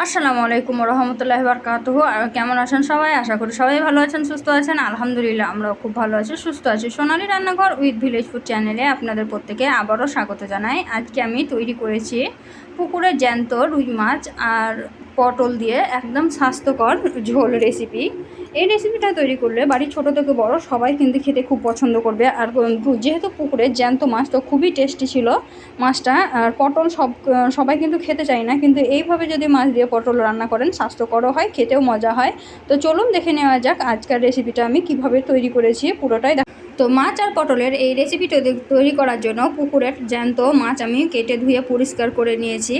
আসসালামু আলাইকুম রহমতুল্লাহি বারকাতুহু। কেমন আছেন সবাই? আশা করি সবাই ভালো আছেন, সুস্থ আছেন। আলহামদুলিল্লাহ আমরাও খুব ভালো আছি, সুস্থ আছি। সোনালী রান্নাঘর উইথ ভিলেজ ফুড চ্যানেলে আপনাদের প্রত্যেকে আবারও স্বাগত জানাই। আজকে আমি তৈরি করেছি পুকুরের জ্যান্ত রুই মাছ আর পটল দিয়ে একদম স্বাস্থ্যকর ঝোল রেসিপি। এই রেসিপিটা তৈরি করলে বাড়ির ছোটো থেকে বড় সবাই কিন্তু খেতে খুব পছন্দ করবে। আর যেহেতু পুকুরের জ্যান্ত মাছ তো খুবই টেস্টি ছিল মাছটা। আর পটল সবাই কিন্তু খেতে চায় না, কিন্তু এইভাবে যদি মাছ দিয়ে পটল রান্না করেন স্বাস্থ্যকরও হয়, খেতেও মজা হয়। তো চলুন দেখে নেওয়া যাক আজকের রেসিপিটা আমি কিভাবে তৈরি করেছি পুরোটাই। তো মাছ আর পটলের এই রেসিপিটা তৈরি করার জন্য পুকুরের জ্যান্ত মাছ আমি কেটে ধুয়ে পরিষ্কার করে নিয়েছি।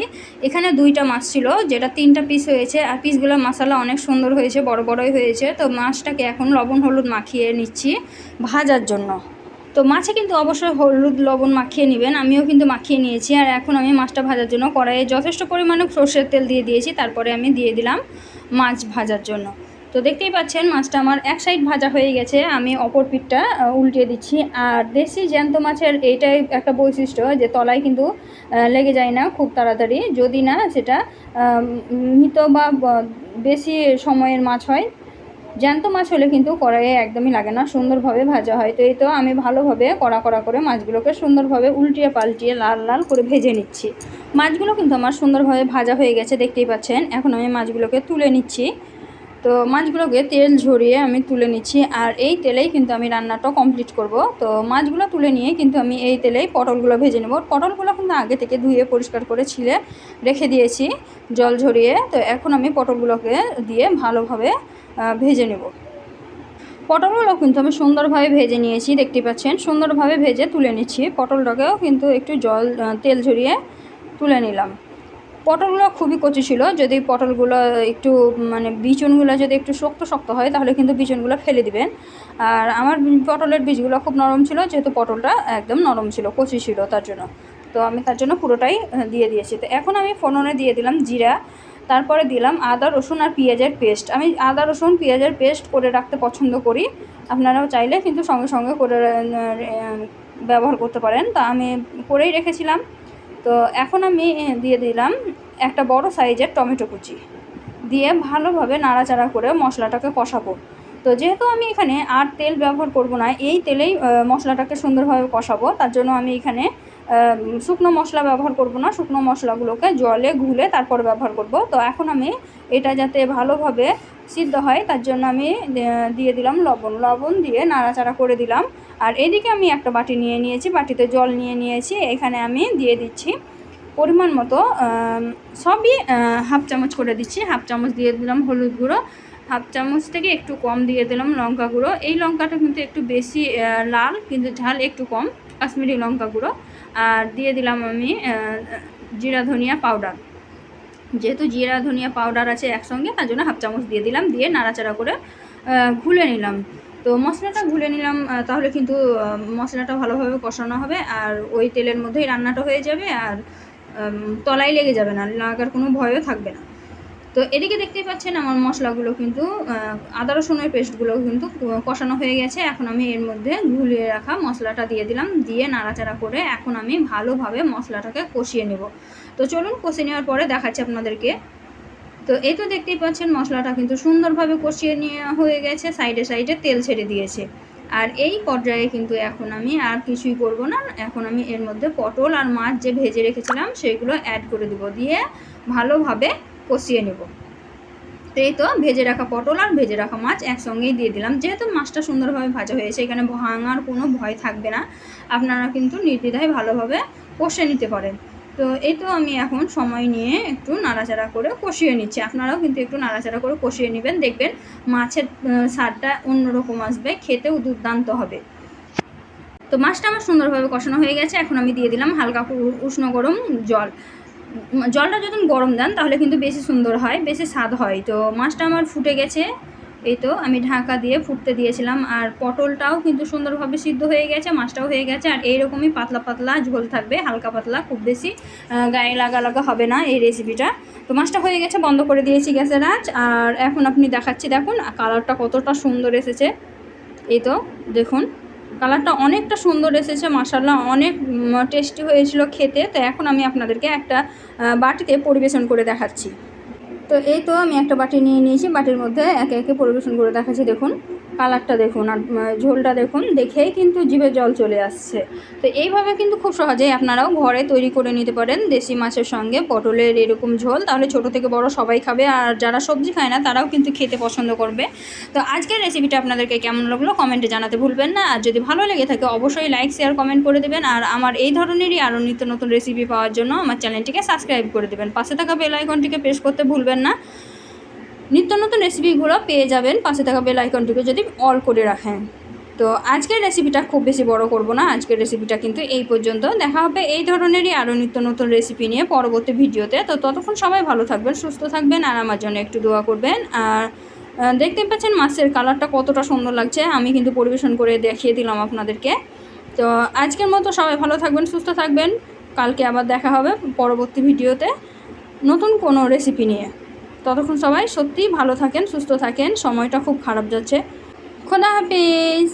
এখানে 2টা মাছ ছিল, যেটা 3টা পিস হয়েছে, আর পিসগুলোর মশলা অনেক সুন্দর হয়েছে, বড় বড়ই হয়েছে। তো মাছটাকে এখন লবণ হলুদ মাখিয়ে নিচ্ছি ভাজার জন্য। তো মাছে কিন্তু অবশ্যই হলুদ লবণ মাখিয়ে নেবেন, আমিও কিন্তু মাখিয়ে নিয়েছি। আর এখন আমি মাছটা ভাজার জন্য কড়াইয়ে যথেষ্ট পরিমাণে সরষের তেল দিয়ে দিয়েছি, তারপরে আমি দিয়ে দিলাম মাছ ভাজার জন্য। তো দেখতেই পাচ্ছেন মাছটা আমার এক সাইড ভাজা হয়ে গেছে, আমি অপর পিঠটা উল্টিয়ে দিচ্ছি। আর দেশি জ্যান্ত মাছের এইটাই একটা বৈশিষ্ট্য যে তলায় কিন্তু লেগে যায় না খুব তাড়াতাড়ি, যদি না সেটা মৃত বা বেশি সময়ের মাছ হয়। জ্যান্ত মাছ হলে কিন্তু কড়াইয়ে একদমই লাগে না, সুন্দরভাবে ভাজা হয়। তো এই তো আমি ভালোভাবে কড়া কড়া করে মাছগুলোকে সুন্দরভাবে উল্টিয়ে পাল্টিয়ে লাল লাল করে ভেজে নিচ্ছি। মাছগুলো কিন্তু আমার সুন্দরভাবে ভাজা হয়ে গেছে, দেখতেই পাচ্ছেন। এখন আমি মাছগুলোকে তুলে নিচ্ছি। তো মাছগুলোকে তেল ঝরিয়ে আমি তুলে নিচ্ছি, আর এই তেলেই কিন্তু আমি রান্নাটা কমপ্লিট করব। তো মাছগুলো তুলে নিয়ে কিন্তু আমি এই তেলেই পটলগুলো ভেজে নেব। পটলগুলো কিন্তু আগে থেকে ধুয়ে পরিষ্কার করে ছিলে রেখে দিয়েছি জল ঝরিয়ে। তো এখন আমি পটলগুলোকে দিয়ে ভালোভাবে ভেজে নেব। পটলগুলো কিন্তু আমি সুন্দরভাবে ভেজে নিয়েছি, দেখতে পাচ্ছেন। সুন্দরভাবে ভেজে তুলে নিচ্ছি। পটলটাকেও কিন্তু একটু তেল ঝরিয়ে তুলে নিলাম। পটলগুলো খুবই কচি ছিল, যদি পটলগুলো একটু বিচুনগুলো যদি একটু শক্ত শক্ত হয় তাহলে কিন্তু বিচুনগুলো ফেলে দিবেন। আর আমার পটলের বীজগুলো খুব নরম ছিল, যেহেতু পটলটা একদম নরম ছিল, কচি ছিল, তার জন্য। তো আমি তার জন্য পুরোটাই দিয়ে দিয়েছি। তো এখন আমি ফোড়নে দিয়ে দিলাম জিরা, তারপরে দিলাম আদা রসুন আর পেঁয়াজের পেস্ট। আমি আদা রসুন পেঁয়াজের পেস্ট করে রাখতে পছন্দ করি, আপনারাও চাইলে কিন্তু সঙ্গে সঙ্গে করে ব্যবহার করতে পারেন। তা আমি করেই রেখেছিলাম। তো এখন আমি দিয়ে দিলাম একটা বড় সাইজের টমেটো কুচি, দিয়ে ভালোভাবে নাড়াচাড়া করে মশলাটাকে কষাবো। তো যেহেতু আমি এখানে আর তেল ব্যবহার করব না, এই তেলেই মশলাটাকে সুন্দরভাবে কষাবো, তার জন্য আমি এখানে শুকনো মশলা ব্যবহার করব না। শুকনো মশলাগুলোকে জলে গুলে তারপর ব্যবহার করব। তো এখন আমি এটা যাতে ভালোভাবে সিদ্ধ হয় তার জন্য আমি দিয়ে দিলাম লবণ দিয়ে নাড়াচাড়া করে দিলাম। আর এদিকে আমি একটা বাটি নিয়ে নিয়েছি, বাটিতে জল নিয়ে নিয়েছি। এখানে আমি দিয়ে দিচ্ছি পরিমাণ মতো, সবই হাফ চামচ করে দিচ্ছি। হাফ চামচ দিয়ে দিলাম হলুদ গুঁড়ো, হাফ চামচ থেকে একটু কম দিয়ে দিলাম লঙ্কা গুঁড়ো। এই লঙ্কাটা কিন্তু একটু বেশি লাল, কিন্তু ঝাল একটু কম, কাশ্মীরি লঙ্কা গুঁড়ো। আর দিয়ে দিলাম আমি জিরা ধনিয়া পাউডার, যেহেতু জিরা ধনিয়া পাউডার আছে একসঙ্গে, তার জন্য হাফ চামচ দিয়ে দিলাম। দিয়ে নাড়াচাড়া করে ঘুলে নিলাম। তো মশলাটা ঘুলে নিলাম, তাহলে কিন্তু মশলাটা ভালোভাবে কষানো হবে, আর ওই তেলের মধ্যেই রান্নাটা হয়ে যাবে, আর তলায় লেগে যাবে না, লাগার কোনো ভয়ও থাকবে না। তো এদিকে দেখতেই পাচ্ছেন আমার মশলাগুলো কিন্তু আদা রসুনের পেস্টগুলো কিন্তু কষানো হয়ে গেছে। এখন আমি এর মধ্যে ঘুলিয়ে রাখা মশলাটা দিয়ে দিলাম, দিয়ে নাড়াচাড়া করে এখন আমি ভালোভাবে মশলাটাকে কষিয়ে নেব। তো চলুন কষিয়ে নেওয়ার পরে দেখাচ্ছি আপনাদেরকে। তো এই তো দেখতেই পাচ্ছেন মশলাটা কিন্তু সুন্দরভাবে কষিয়ে নেওয়া হয়ে গেছে, সাইডে সাইডে তেল ছেড়ে দিয়েছে। আর এই পর্যায়ে কিন্তু এখন আমি আর কিছুই করব না, এখন আমি এর মধ্যে পটল আর মাছ যে ভেজে রেখেছিলাম সেইগুলো অ্যাড করে দেবো, দিয়ে ভালোভাবে কষিয়ে নেব। তো এই তো ভেজে রাখা পটল আর ভেজে রাখা মাছ একসঙ্গেই দিয়ে দিলাম। যেহেতু মাছটা সুন্দরভাবে ভাজা হয়েছে, এখানে ভাঙার কোনো ভয় থাকবে না, আপনারা কিন্তু নির্দ্বিধায় ভালোভাবে কষে নিতে পারেন। তো এই তো আমি এখন সময় নিয়ে একটু নাড়াচাড়া করে কষিয়ে নিচ্ছি। আপনারাও কিন্তু একটু নাড়াচাড়া করে কষিয়ে নেবেন, দেখবেন মাছের স্বাদটা অন্যরকম আসবে, খেতেও দুর্দান্ত হবে। তো মাছটা আমার সুন্দরভাবে কষানো হয়ে গেছে। এখন আমি দিয়ে দিলাম হালকা উষ্ণ গরম জল। জলটা যদি গরম দেন তাহলে কিন্তু বেশি সুন্দর হয়, বেশি স্বাদ হয়। তো মাছটা আমার ফুটে গেছে, এই তো আমি ঢাকা দিয়ে ফুটতে দিয়েছিলাম। আর পটলটাও কিন্তু সুন্দরভাবে সিদ্ধ হয়ে গেছে, মাছটাও হয়ে গেছে। আর এইরকমই পাতলা পাতলা ঝোল থাকবে, হালকা পাতলা, খুব বেশি গায়ে লাগা লাগা হবে না এই রেসিপিটা। তো মাছটা হয়ে গেছে, বন্ধ করে দিয়েছি গ্যাসের আঁচ। আর এখন আপনি দেখাচ্ছি, দেখুন কালারটা কতটা সুন্দর এসেছে। এই তো দেখুন কালারটা অনেকটা সুন্দর এসেছে, মাশাআল্লাহ অনেক টেস্টি হয়েছিল খেতে। তো এখন আমি আপনাদেরকে একটা বাটিতে পরিবেশন করে দেখাচ্ছি। তো এই তো আমি একটা বাটি নিয়ে নিয়েছি, বাটির মধ্যে একে একে পরিবেশন করে দেখাচ্ছি। দেখুন কালারটা দেখুন আর ঝোলটা দেখুন, দেখেই কিন্তু জিভে জল চলে আসছে। তো এইভাবে কিন্তু খুব সহজেই আপনারাও ঘরে তৈরি করে নিতে পারেন দেশি মাছের সঙ্গে পটলের এরকম ঝোল। তাহলে ছোট থেকে বড় সবাই খাবে, আর যারা সবজি খায় না তারাও কিন্তু খেতে পছন্দ করবে। তো আজকের রেসিপিটা আপনাদেরকে কেমন লাগলো কমেন্টে জানাতে ভুলবেন না। আর যদি ভালো লেগে থাকে অবশ্যই লাইক শেয়ার কমেন্ট করে দেবেন। আর আমার এই ধরনেরই আরও নিত্য নতুন রেসিপি পাওয়ার জন্য আমার চ্যানেলটিকে সাবস্ক্রাইব করে দেবেন, পাশে থাকা বেল আইকনটিকে প্রেস করতে ভুলবেন না। নিত্য নতুন রেসিপিগুলো পেয়ে যাবেন পাশে থাকা বেল আইকনটিকে যদি অল করে রাখেন। তো আজকের রেসিপিটা খুব বেশি বড় করব না, আজকের রেসিপিটা কিন্তু এই পর্যন্ত। দেখা হবে এই ধরনেরই আরও নিত্য নতুন রেসিপি নিয়ে পরবর্তী ভিডিওতে। তো ততক্ষণ সবাই ভালো থাকবেন, সুস্থ থাকবেন, আর আমার জন্য একটু দোয়া করবেন। আর দেখতে পাচ্ছেন মাছের কালারটা কতটা সুন্দর লাগছে, আমি কিন্তু পরিবেশন করে দেখিয়ে দিলাম আপনাদেরকে। তো আজকের মতো সবাই ভালো থাকবেন, সুস্থ থাকবেন। কালকে আবার দেখা হবে পরবর্তী ভিডিওতে নতুন কোনো রেসিপি নিয়ে। ততক্ষণ সবাই সত্যিই ভালো থাকেন, সুস্থ থাকেন। সময়টা খুব খারাপ যাচ্ছে। খোদা হাফেজ।